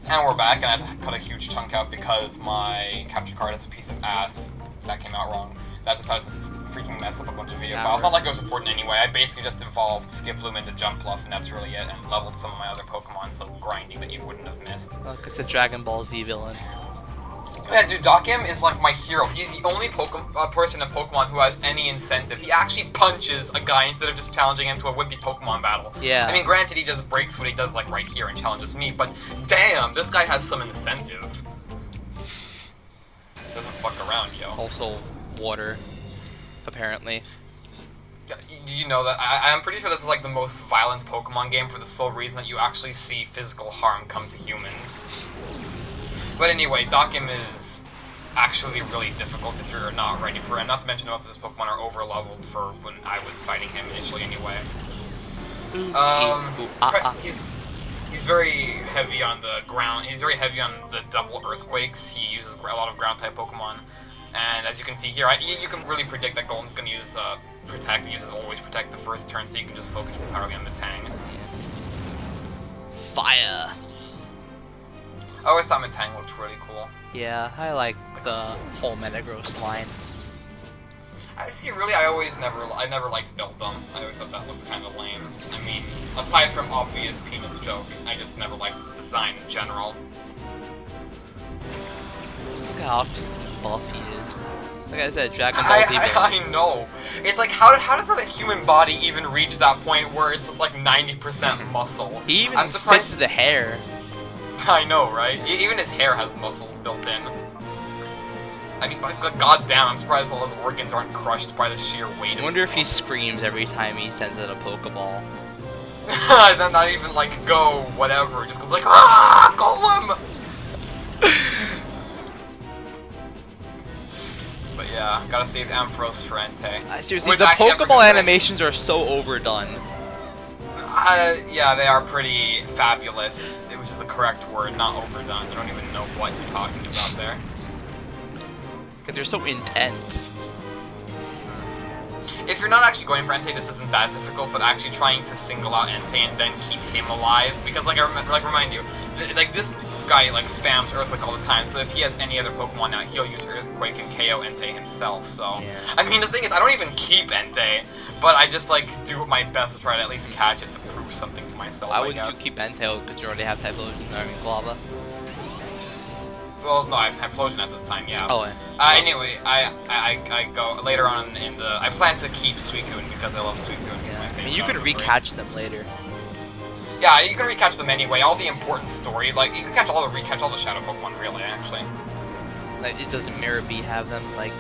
And we're back, and I had to cut a huge chunk out because my capture card is a piece of ass. That came out wrong. That decided to freaking mess up a bunch of video files. Not like it was important anyway. I basically just evolved Skiploom into Jumpluff, and that's really it, and leveled some of my other Pokemon, so grinding that you wouldn't have missed. Look, it's a Dragon Ball Z villain. Yeah, dude, Dokim is like my hero. He's the only person in Pokemon who has any incentive. He actually punches a guy instead of just challenging him to a wimpy Pokemon battle. Yeah. I mean, granted, he just breaks what he does like right here and challenges me, but damn, this guy has some incentive. Doesn't fuck around, yo. Also, water, apparently. You know that I'm pretty sure this is like the most violent Pokemon game for the sole reason that you actually see physical harm come to humans. But anyway, Dokim is actually really difficult if you're not ready for him. Not to mention most of his Pokemon are over-leveled for when I was fighting him initially anyway. He's very heavy on the ground. He's very heavy on the double earthquakes. He uses a lot of ground-type Pokemon. And as you can see here, you can really predict that Golden's going to use Protect. He uses Always Protect the first turn, so you can just focus entirely on the Tang. Fire! I always thought Metang looked really cool. Yeah, I like the whole Metagross line. See, really, I never liked Beldum. I always thought that looked kind of lame. I mean, aside from obvious penis joke, I just never liked its design in general. Look how options buff he is. Like I said, Dragon Ball Z. I know. It's like, how does a human body even reach that point where it's just like 90% muscle? He even I'm surprised fits the hair. I know, right? Even his hair has muscles built in. I mean, goddamn, I'm surprised all his organs aren't crushed by the sheer weight of I wonder if he screams every time he sends out a Pokeball. Not even like go, whatever. Just goes like, ah, Golem! But yeah, gotta save Ampharos for Entei. Seriously, the Pokeball animations are so overdone. Yeah, they are pretty fabulous. Which is the correct word, not overdone. I don't even know what you're talking about there. Because they're so intense. If you're not actually going for Entei, this isn't that difficult, but actually trying to single out Entei and then keep him alive, because like remind you, like this guy like spams Earthquake all the time, so if he has any other Pokemon now, he'll use Earthquake and KO Entei himself, so... Yeah. I mean, the thing is, I don't even keep Entei, but I just like do my best to try to at least catch it to prove something to myself, Why wouldn't you keep Entei, because you already have Typhlosion, I mean Glava? Well, no, I have Typhlosion at this time, yeah. Oh, yeah. Anyway, I go later on in the... I plan to keep Suicune because I love Suicune. It's my favorite. I mean, you could recatch them later. Yeah, you can recatch them anyway. All the important story, like you can recatch all the Shadow Pokemon, really, actually. Like, it doesn't Mirabee have them, like...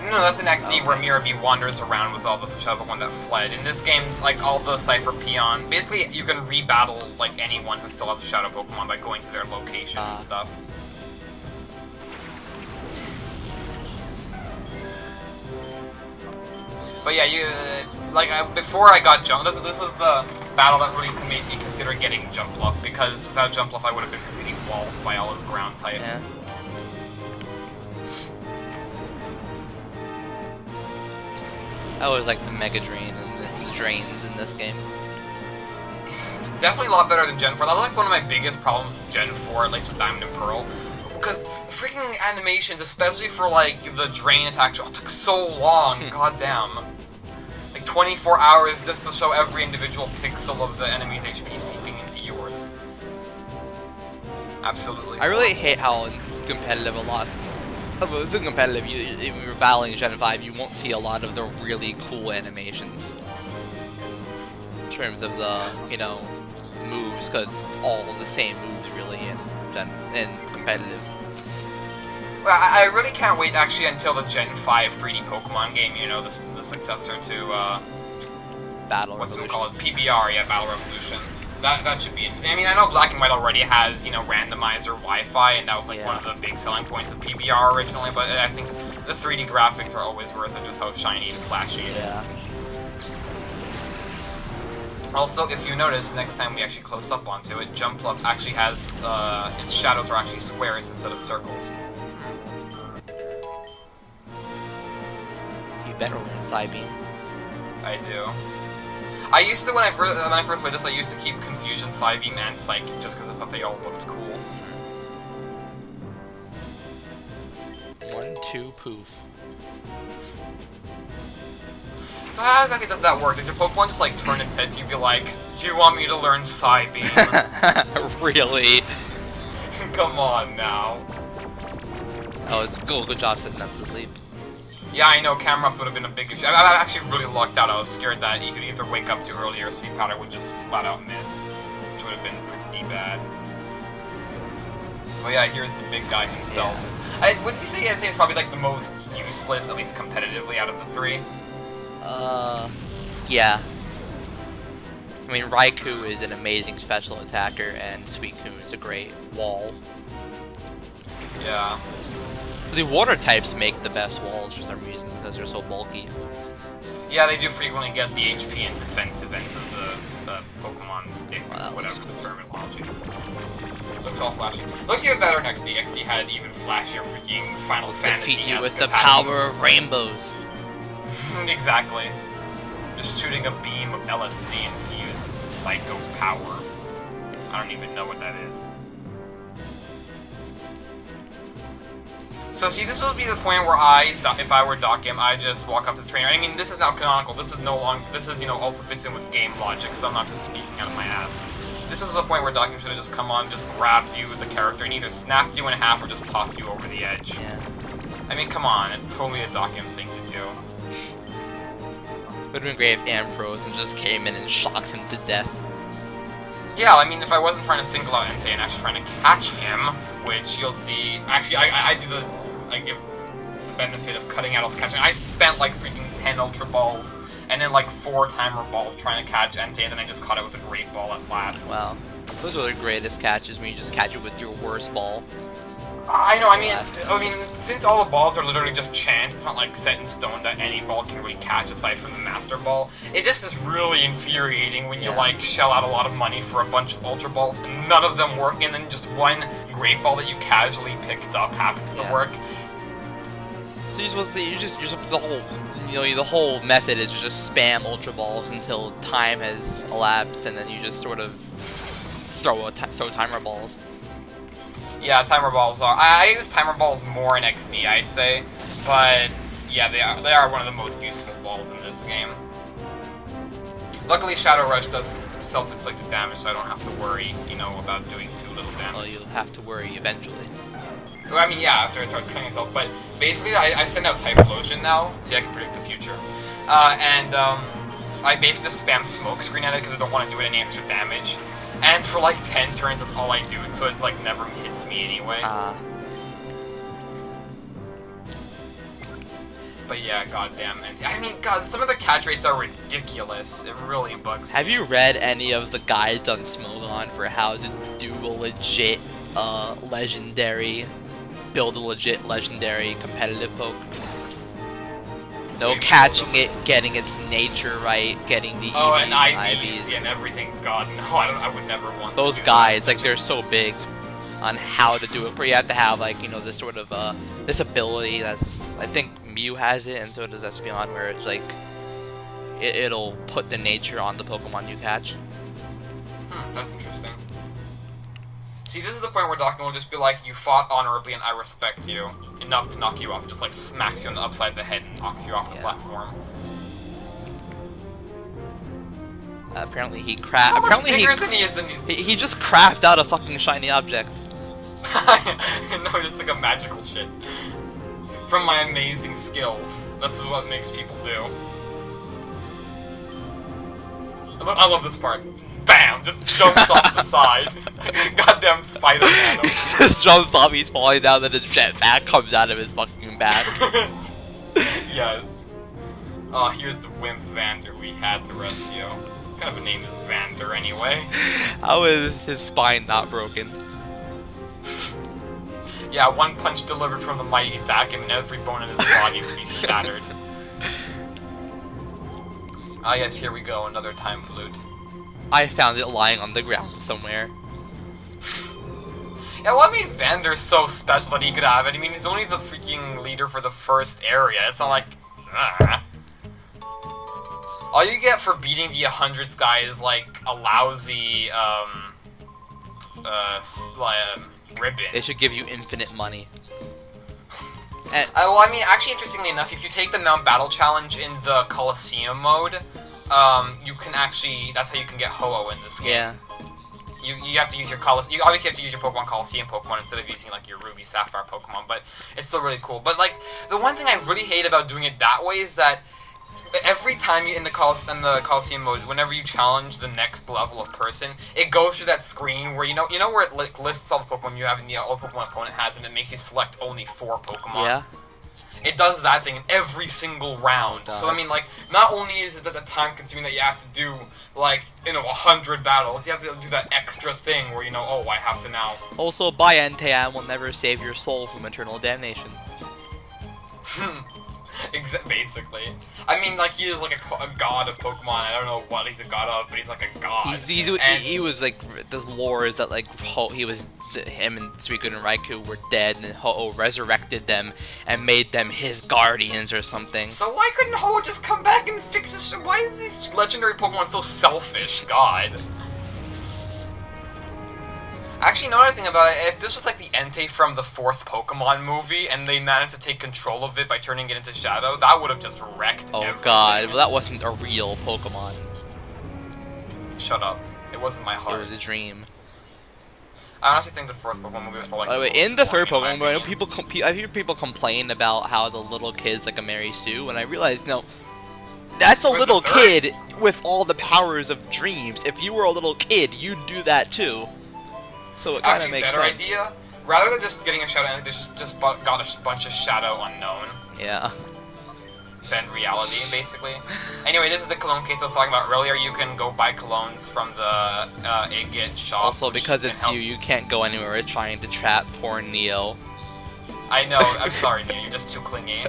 No, that's an XD where Mirabee wanders around with all the Shadow Pokemon that fled. In this game, like all the Cipher Peon, basically you can rebattle like anyone who still has a Shadow Pokemon by going to their location and stuff. But yeah, before I got this was the battle that really made me consider getting Jumpluff, because without Jumpluff I would have been completely walled by all his ground types. Yeah. I always like the Mega Drain and the Drains in this game. Definitely a lot better than Gen 4. That was like one of my biggest problems with Gen 4, at least with Diamond and Pearl. Because freaking animations, especially for like the Drain attacks, took so long. Goddamn. Like 24 hours just to show every individual pixel of the enemy's HP seeping into yours. Absolutely. I really hate how competitive a lot. If you're competitive, if you're battling Gen 5, you won't see a lot of the really cool animations. In terms of the, you know, moves, because all the same moves really in competitive. Well, I really can't wait actually until the Gen 5 3D Pokemon game, you know, the successor to, Battle what's Revolution. it called? PBR, yeah, Battle Revolution. That should be interesting. I mean, I know Black and White already has, you know, randomizer Wi-Fi, and that was like one of the big selling points of PBR originally, but I think the 3D graphics are always worth it, just how shiny and flashy it is. Also, if you notice, next time we actually close up onto it, Jumpluff actually has, its shadows are actually squares instead of circles. You better learn Psybeam. I do. I used to when I first played this, I used to keep Confusion, Psybeam, and Psychic just because I thought they all looked cool. 1, 2, poof. So how exactly does that work? Does your Pokemon just like turn its head to you and be like, do you want me to learn Psybeam? Really? Come on now. Oh, it's cool. Good job sitting up to sleep. Yeah, I know, camera ups would have been a big issue. I actually really lucked out. I was scared that you could either wake up too early or Sweet Powder would just flat out miss, which would have been pretty bad. But yeah, here's the big guy himself. Yeah. Would you say Entei is probably like the most useless, at least competitively, out of the three? Yeah. I mean, Raikou is an amazing special attacker, and Suicune is a great wall. Yeah. The water types make the best walls for some reason, because they're so bulky. Yeah, they do frequently get the HP and defensive ends of the Pokemon stick, whatever the terminology. Looks all flashy. Looks even better in XD. XD had even flashier freaking Final Fantasy. Defeat you with the power of rainbows. Exactly. Just shooting a beam of LSD infused psycho power. I don't even know what that is. So see, this will be the point where if I were Doc Game, I just walk up to the trainer. I mean, this is now canonical. This is no longer. This is, you know, also fits in with game logic. So I'm not just speaking out of my ass. This is the point where Doc Game should have just come on, just grabbed you, the character, and either snapped you in half or just tossed you over the edge. Yeah. I mean, come on, it's totally a Doc Game thing to do. Would have been great if Ampharos just came in and shocked him to death. Yeah, I mean, if I wasn't trying to single out Entei and actually trying to catch him, which you'll see. Actually, I give the benefit of cutting out all the catching. I spent like freaking 10 Ultra Balls and then like 4 Timer Balls trying to catch Entei, and then I just caught it with a Great Ball at last. Wow. Those are the greatest catches, when you just catch it with your worst ball. I know, I mean, since all the balls are literally just chance, it's not like set in stone that any ball can really catch aside from the Master Ball. It just is really infuriating when you like shell out a lot of money for a bunch of Ultra Balls and none of them work, and then just one Great Ball that you casually picked up happens to work. So you're supposed to, the whole method is to just spam Ultra Balls until time has elapsed, and then you just sort of throw Timer Balls. Yeah, Timer Balls are. I use Timer Balls more in XD, I'd say, but yeah, they are one of the most useful balls in this game. Luckily, Shadow Rush does self-inflicted damage, so I don't have to worry, you know, about doing too little damage. Well, you'll have to worry eventually. Well, I mean, yeah, after it starts killing itself, but basically, I send out Typhlosion now, see, I can predict the future, I basically just spam Smokescreen at it because I don't want to do it any extra damage. And for like 10 turns, that's all I do, so it like never hits me anyway. But yeah, goddamn. I mean, God, some of the catch rates are ridiculous. It really bugs me. Have you read any of the guides on Smogon for how to do a legit, build a legit legendary competitive poke? No catching it, getting its nature right, getting the EV, and IVs and everything. God, no, I would never want those to do guides. That. Like, they're so big on how to do it, but you have to have, like, you know, this sort of this ability that's, I think Mew has it, and so does Espeon, where it's like it'll put the nature on the Pokemon you catch. That's interesting. See, this is the point where Doc will just be like, you fought honorably and I respect you. Enough to knock you off. Just like smacks you on the upside of the head and knocks you off the platform. Apparently he he just crapped out a fucking shiny object. No, just like a magical shit. From my amazing skills. This is what makes people do. I love this part. Bam! Just jumps off the side. Goddamn Spider-Man. Just jumps off, he's falling down, then his jetpack comes out of his fucking back. Yes. Oh, here's the wimp Vander we had to rescue. What kind of a name is Vander, anyway? How is his spine not broken? Yeah, one punch delivered from the mighty Dakim and every bone in his body would be shattered. Ah yes, here we go, another time flute. I found it lying on the ground somewhere. Yeah, what made Vander so special that he could have it? I mean, he's only the freaking leader for the first area. It's not like... All you get for beating the 100th guy is like a lousy ribbon. They should give you infinite money. Well, I mean, actually, interestingly enough, if you take the Mount Battle Challenge in the Colosseum mode, you can actually, that's how you can get Ho-Oh in this game. Yeah. You have to use your you obviously have to use your Pokemon Colosseum Pokemon instead of using like your Ruby Sapphire Pokemon, but it's still really cool. But like the one thing I really hate about doing it that way is that every time you in the Colosseum mode, whenever you challenge the next level of person, it goes through that screen where you know where it lists all the Pokemon you have and all the Pokemon opponent has, and it makes you select only 4 Pokemon. Yeah. It does that thing in every single round. Oh, so I mean, like, not only is it the time consuming that you have to do, like, 100 battles, you have to do that extra thing where, oh, I have to now. Also, buy Entei will never save your soul from eternal damnation. Basically. I mean, like, he is like a god of Pokemon. I don't know what he's a god of, but he's like a god. He was like, the lore is that like him and Suicune and Raikou were dead, and Ho-Oh resurrected them and made them his guardians or something. So why couldn't Ho-Oh just come back and fix this? Why is these legendary Pokemon so selfish? God. Actually, another thing about it, if this was like the Entei from the 4th Pokemon movie, and they managed to take control of it by turning it into Shadow, that would have just wrecked everything. God, well that wasn't a real Pokemon. Shut up. It wasn't my heart. It was a dream. I honestly think the 4th Pokemon movie was probably By the way, most in the 3rd boring, Pokemon movie, I hear people complain about how the little kid's like a Mary Sue, and I realized, that's a little kid with all the powers of dreams. If you were a little kid, you'd do that too. So it kind of makes better sense. idea. Rather than just getting a Shadow, they just got a bunch of Shadow Unknown. Yeah. Then reality, basically. Anyway, this is the cologne case I was talking about earlier. You can go buy colognes from the Agate shop. Also, because it's you can't go anywhere. It's trying to trap poor Neo. I know. I'm sorry, Neo. You're just too clingy.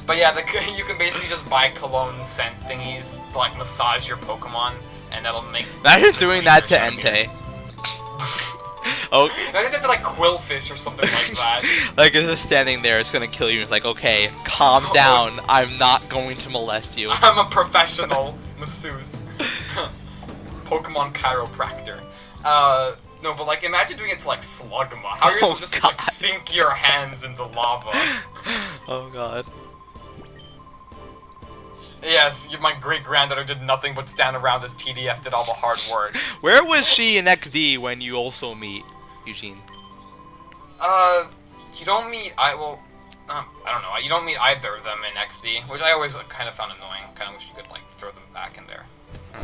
But yeah, you can basically just buy cologne scent thingies to like massage your Pokemon, and that'll make. Imagine doing that to Entei. Oh. I think it's like Quillfish or something like that. Like it's just standing there, it's gonna kill you. It's like, okay, calm down. I'm not going to molest you. I'm a professional masseuse. Pokemon chiropractor. No, but like imagine doing it to like Slugma. How are you supposed to just like sink your hands into lava? Oh god. Yes, my great-granddaughter did nothing but stand around as TDF did all the hard work. Where was she in XD when you also meet Eugene? You don't meet, I don't know, you don't meet either of them in XD, which I always kind of found annoying. Kind of wish you could, like, throw them back in there.